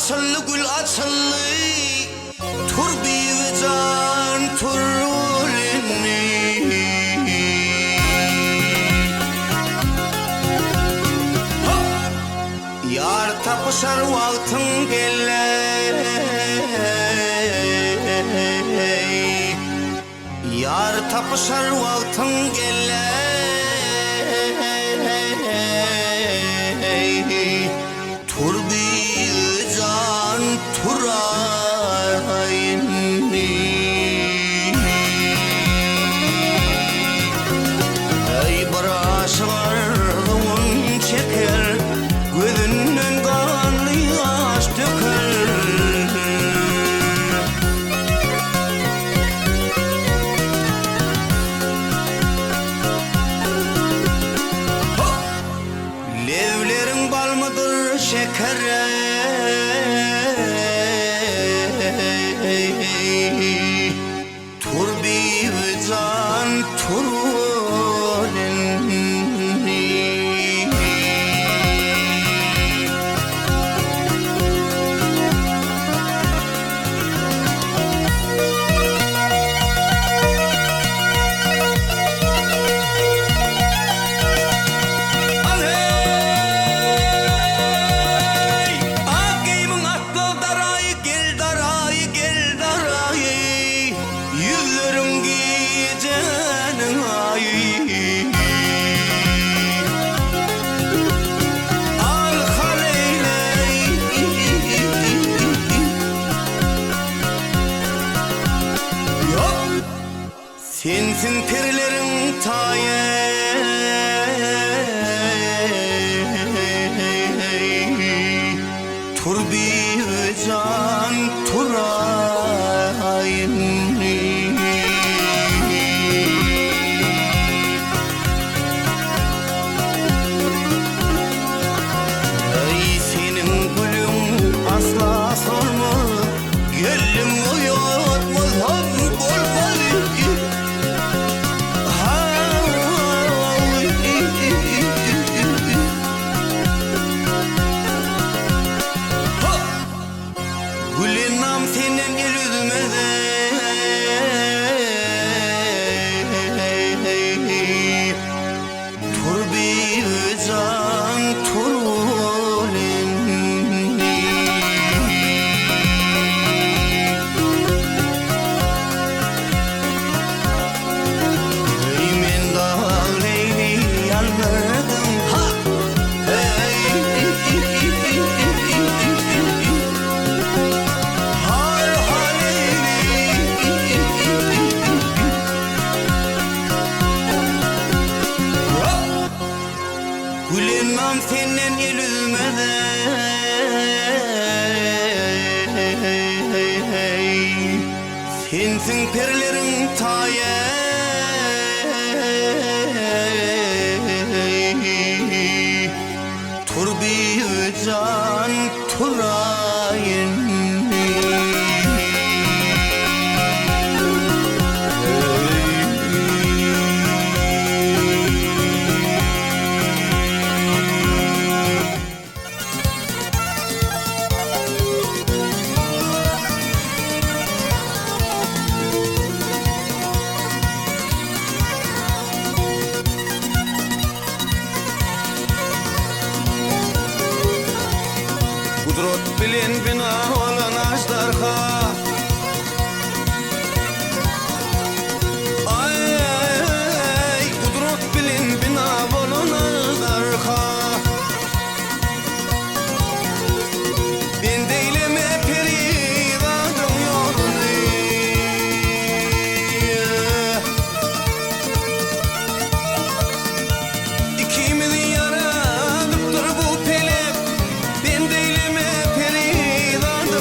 açıllı gül açıllı tur bir can turulini yar tapışar vaktin geller yar tapışar vaktin geller tur bir can turayni ey bir aşığın çeker gözünden kanlı yaş döker levlerin bal mıdır şeker tur bir can turulini sensin perilerin taye tur bir can turayni ey senin gülün asla solma gönlüm uyutmaz ham bolmaz Gülünam senden el üzmede tur bir can turulini ey men dağleyli yalvardım ha Gülünmem senden el üzmede sensin perilerin taye tur bir can turayni Kudret bilen bina olan aşdarha ay kudret bilen bina olan aşdarha ben deyleme peridadım yolunu ikimizi yaradıptır bu pelek ben deyleme peridadım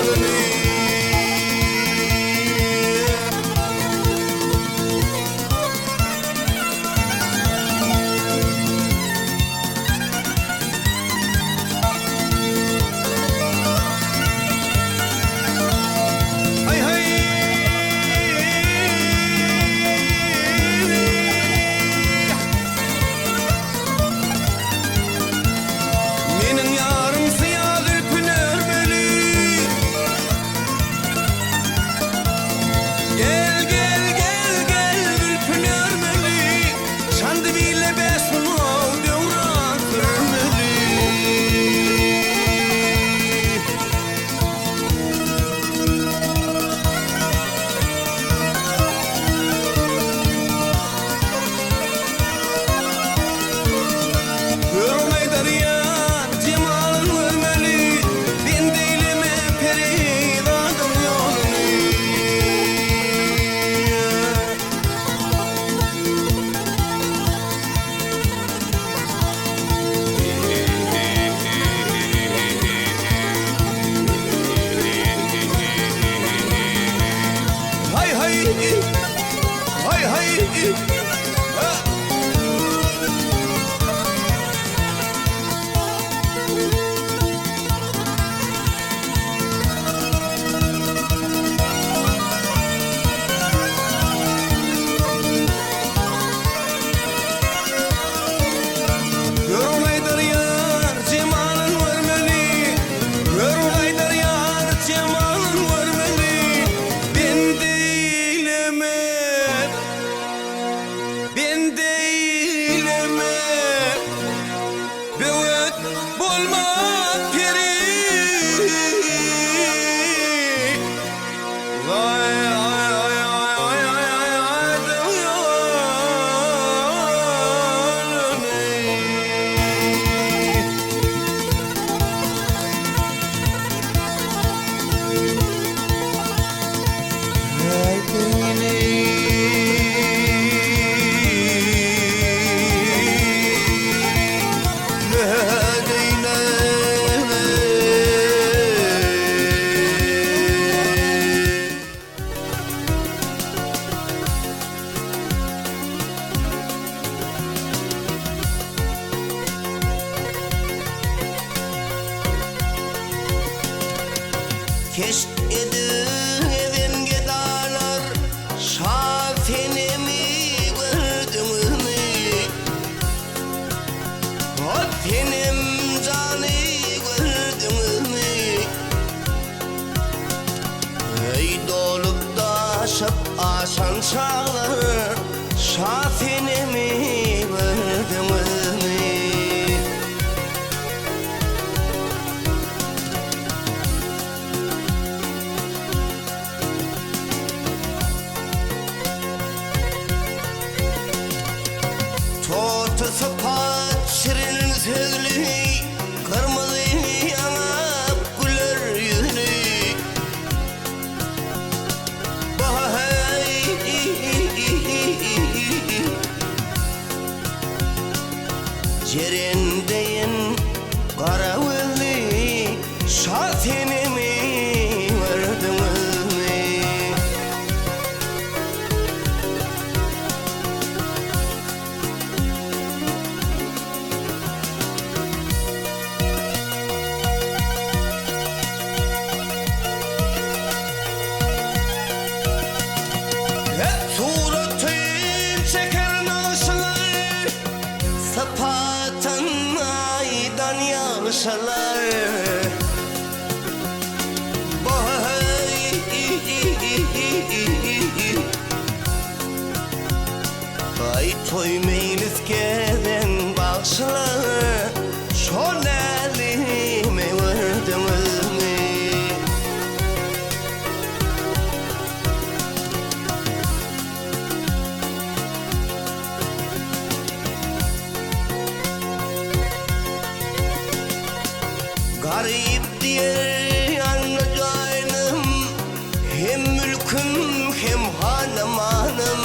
yolunu. Hay hay. Menin yarım siyah ülpün örmeli. Gel gel gel gel ülpün örmeli. Şandı bile besun ol devran sürmeli. Görmey daryan cemalın vermeli. Ben değilim peridanın yolunu. Hay hay. Hay hay. Ha. Görülaydır yar cemalın vermeli. Görülaydır yar cemalın vermeli. Ben değilim hep, ben değilim hep. Evet bulmak peri. Vay ay ay ay ay ay ay ay Keşk edin gedalar şafenemi gördüm mü? Hafenem canı gördüm mü? Ey dolup taşıp aşan çağlar şafenemi gördüm mü? Tortusu pat şirin sözlü kırmızı yanıp güler yüzlü. Vay Cerendeyin kara gözlü şafenemi verdiniz mi? Hep suratın çeker naşılar, sapatan aydan yaşalar. Vay ay toy meylis geden bağışlar, şol elime verdiniz mi? Garip diye anlayacağım, hem mülküm hem hanım hanım.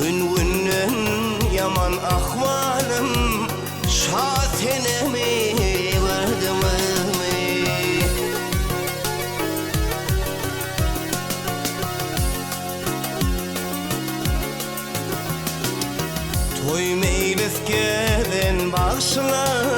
Gün günden yaman ahvalım şasenemi verdim Toy meylis gelen bağışlar